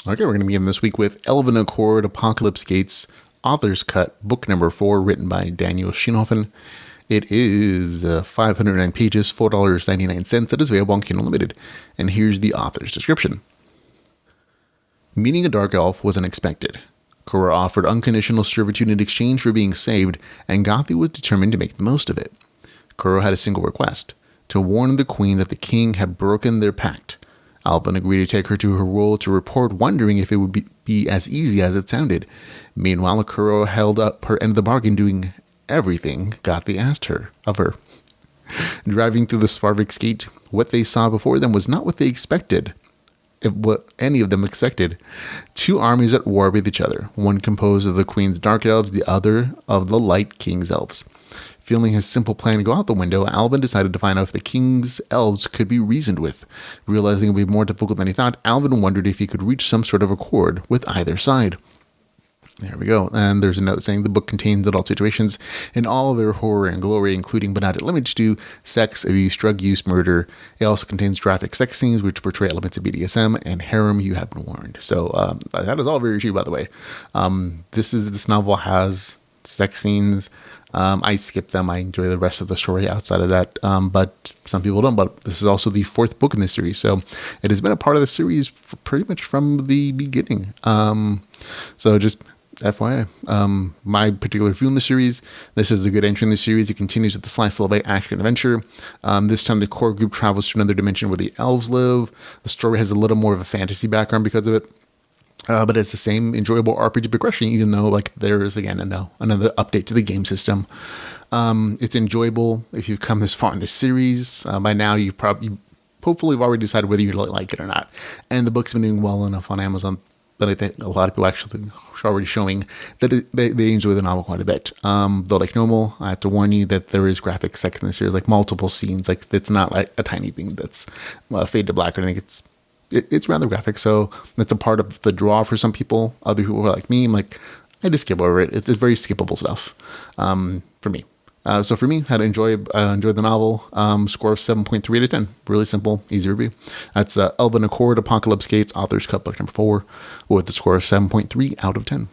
Okay, we're going to begin this week with Elven Accord, Apocalypse Gates, Author's Cut, book number 4, written by Daniel Scheenhofen. It is 509 pages, $4.99. It is available on Kindle Unlimited. And here's the author's description. Meeting a dark elf was unexpected. Kuro offered unconditional servitude in exchange for being saved, and Gothy was determined to make the most of it. Kuro had a single request, to warn the queen that the king had broken their pact. Alvin agreed to take her to her role to report, wondering if it would be as easy as it sounded. Meanwhile, Kuro held up her end of the bargain, doing everything Gothy asked of her. Driving through the Svargax Gate, what they saw before them was not what they expected. What any of them expected. Two armies at war with each other, one composed of the queen's dark elves, the other of the light king's elves. Feeling his simple plan go out the window, Alvin decided to find out if the king's elves could be reasoned with. Realizing it would be more difficult than he thought, Alvin wondered if he could reach some sort of accord with either side. There we go. And there's a note saying the book contains adult situations in all their horror and glory, including but not limited to sex, abuse, drug use, murder. It also contains graphic sex scenes which portray elements of BDSM and harem. You have been warned. So that is all very true, by the way. This novel has sex scenes. I skip them. I enjoy the rest of the story outside of that. But some people don't. But this is also the 4th book in this series. So it has been a part of the series pretty much from the beginning. So just FYI, my particular view in the series, this is a good entry in the series. It continues with the slice of life action adventure. This time the core group travels to another dimension where the elves live. The story has a little more of a fantasy background because of it. But it's the same enjoyable RPG progression, even though there is, again, another update to the game system. It's enjoyable if you've come this far in this series. By now, you hopefully have already decided whether you like it or not. And the book's been doing well enough on Amazon that I think a lot of people actually are already showing that they enjoy the novel quite a bit. Though, like normal, I have to warn you that there is graphic sex in the series, like multiple scenes. Like it's not like a tiny thing that's fade to black or anything. It's rather graphic, so that's a part of the draw for some people. Other people are like me. I'm like, I just skip over it. It's very skippable stuff for me. So for me, I enjoyed the novel. Score of 7.3 out of 10. Really simple, easy review. That's Elven Accord, Apocalypse Gates, Author's Cut, book number 4, with a score of 7.3 out of 10.